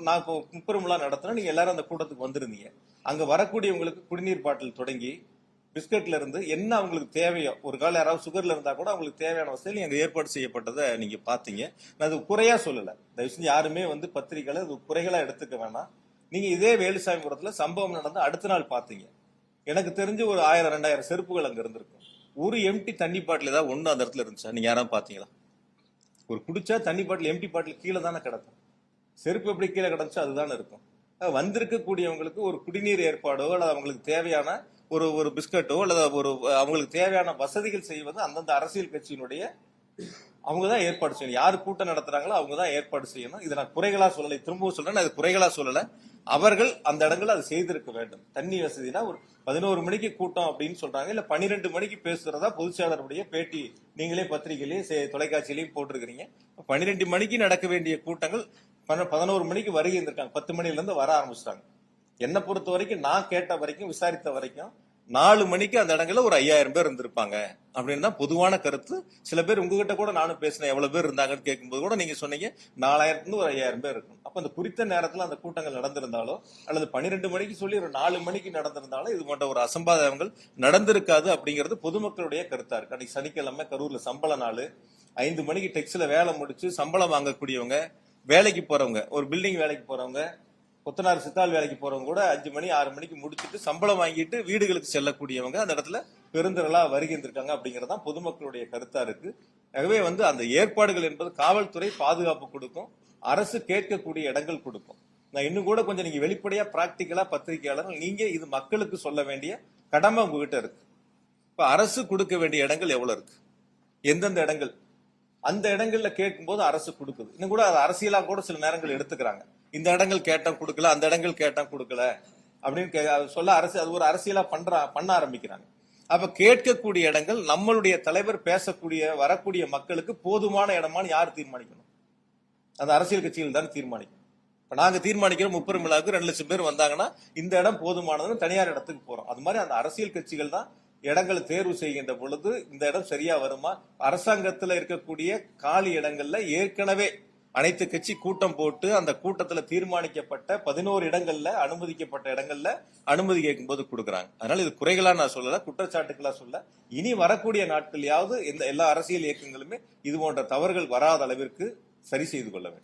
நான் இப்போ முப்பெருமிழா நடத்தினா நீங்க எல்லாரும் அந்த கூட்டத்துக்கு வந்திருந்தீங்க. அங்க வரக்கூடியவங்களுக்கு குடிநீர் பாட்டில் தொடங்கி பிஸ்கட்ல இருந்து என்ன அவங்களுக்கு தேவையோ, ஒரு கால யாராவது சுகர்ல இருந்தா கூட அவங்களுக்கு தேவையான வசதி அங்க ஏற்பாடு செய்யப்பட்டதை நீங்க பாத்தீங்க. நான் அது குறையா சொல்லல. தயவு செஞ்சு யாருமே பத்திரிகைகளை அது குறைகளா எடுத்துக்க வேணாம். நீங்க இதே வேலுசாமிபுரத்துல சம்பவம் நடந்து அடுத்த நாள் பாத்தீங்க. எனக்கு தெரிஞ்சு ஒரு 1000 2000 செருப்புகள் அங்க இருந்திருக்கும். ஒரு எம்டி தண்ணி பாட்டில் ஏதாவது ஒண்ணு அந்த இடத்துல இருந்துச்சா? நீங்க யாராவது பாத்தீங்களா? ஒரு குடிச்சா தண்ணி பாட்டில் எம்டி பாட்டில் கீழே தானே கிடக்கும். செருப்பு எப்படி கீழே கிடந்துச்சோ அதுதானே இருக்கும். வந்திருக்கக்கூடியவங்களுக்கு ஒரு குடிநீர் ஏற்பாடோ அல்லது அவங்களுக்கு தேவையான ஒரு ஒரு பிஸ்கட்டோ அல்லது ஒரு அவங்களுக்கு தேவையான வசதிகள் செய்வது அந்தந்த அரசியல் கட்சியினுடைய அவங்க தான் ஏற்பாடு செய்யணும். யாரு கூட்டம் நடத்துறாங்களோ அவங்க தான் ஏற்பாடு செய்யணும். இதை நான் குறைகளா சொல்லலை, திரும்பவும் சொல்றேன், அது குறைகளா சொல்லல. அவர்கள் அந்த இடங்கள்ல அதை செய்திருக்க வேண்டும். தண்ணி வசதினா ஒரு 11 மணிக்கு கூட்டம் அப்படின்னு சொல்றாங்க, இல்ல 12 மணிக்கு பேசுறதா பொதுச்செயலாளருடைய பேட்டி நீங்களே பத்திரிகையிலேயே தொலைக்காட்சியிலையும் போட்டிருக்கிறீங்க. 12 மணிக்கு நடக்க வேண்டிய கூட்டங்கள் 11 மணிக்கு வருகை இருந்திருக்காங்க. 10 மணில இருந்து வர ஆரம்பிச்சிட்டாங்க. என்னை பொறுத்த வரைக்கும், நான் கேட்ட வரைக்கும், விசாரித்த வரைக்கும் 4 மணிக்கு அந்த இடங்கள்ல ஒரு 5000 பேர் இருந்திருப்பாங்க அப்படின்னு தான் பொதுவான கருத்து. சில பேர் உங்ககிட்ட கூட நானும் பேசினேன், எவ்வளவு பேர் இருந்தாங்கன்னு கேட்கும்போது கூட நீங்க சொன்னீங்க 4000 ஒரு 5000 பேர் இருக்கும். அப்ப அந்த குறித்த நேரத்துல அந்த கூட்டங்கள் நடந்திருந்தாலோ அல்லது 12 மணிக்கு சொல்லி ஒரு 4 மணிக்கு நடந்திருந்தாலும் இது போன்ற ஒரு அசம்பாதங்கள் நடந்திருக்காது அப்படிங்கிறது பொதுமக்களுடைய கருத்தா இருக்கு. அன்னைக்கு சனிக்கிழமை கரூர்ல சம்பள நாள். 5 மணிக்கு டெக்ஸ்ல வேலை முடிச்சு சம்பளம் வாங்கக்கூடியவங்க, வேலைக்கு போறவங்க, ஒரு பில்டிங் வேலைக்கு போறவங்க, கொத்தனார் சித்தாள் வேலைக்கு போறவங்க கூட 5 மணி 6 மணிக்கு முடிச்சுட்டு சம்பளம் வாங்கிட்டு வீடுகளுக்கு செல்லக்கூடியவங்க அந்த இடத்துல பெருந்திரளா வருகின்றிருக்காங்க அப்படிங்கறதான் பொதுமக்களுடைய கருத்தா இருக்கு. ஆகவே அந்த ஏற்பாடுகள் என்பது காவல்துறை பாதுகாப்பு கொடுக்கும், அரசு கேட்கக்கூடிய இடங்கள் கொடுக்கும். நான் இன்னும் கூட கொஞ்சம் நீங்க வெளிப்படையா பிராக்டிக்கலா பத்திரிகையாளர்கள் நீங்க இது மக்களுக்கு சொல்ல வேண்டிய கடமை உங்ககிட்ட இருக்கு. இப்ப அரசு கொடுக்க வேண்டிய இடங்கள் எவ்வளவு இருக்கு, எந்தெந்த இடங்கள், அந்த இடங்கள்ல கேட்கும் போது அரசு கொடுக்குது. இன்னும் கூட அது அரசியலா கூட சில நேரங்கள் எடுத்துக்கிறாங்க. இந்த இடங்கள் கேட்டோம் கொடுக்கல, அந்த இடங்கள் கேட்டோம் கொடுக்கல அப்படின்னு சொல்ல அரசு அது ஒரு அரசியலா பண்ண ஆரம்பிக்கிறாங்க. அப்ப கேட்கக்கூடிய இடங்கள் நம்மளுடைய தலைவர் பேசக்கூடிய வரக்கூடிய மக்களுக்கு போதுமான இடமான்னு யார் தீர்மானிக்கணும்? அந்த அரசியல் கட்சிகள் தான் தீர்மானிக்கணும். இப்ப நாங்க தீர்மானிக்கிறோம் முப்பெருமிழாவுக்கு 2 லட்சம் பேர் வந்தாங்கன்னா இந்த இடம் போதுமானதுன்னு தனியார் இடத்துக்கு போறோம். அது மாதிரி அந்த அரசியல் கட்சிகள் தான் இடங்களை தேர்வு செய்கின்ற பொழுது இந்த இடம் சரியா வருமா, அரசாங்கத்துல இருக்கக்கூடிய காலி இடங்கள்ல ஏற்கனவே அனைத்து கட்சி கூட்டம் போட்டு அந்த கூட்டத்துல தீர்மானிக்கப்பட்ட 11 இடங்கள்ல அனுமதிக்கப்பட்ட இடங்கள்ல அனுமதி கேட்கும் போது கொடுக்குறாங்க. அதனால இது குறைகளா நான் சொல்லல, குற்றச்சாட்டுகளா சொல்ல. இனி வரக்கூடிய நாட்களையாவது எல்லா அரசியல் இயக்கங்களுமே இது போன்ற தவறுகள் வராத அளவிற்கு சரி செய்து கொள்ள வேண்டும்.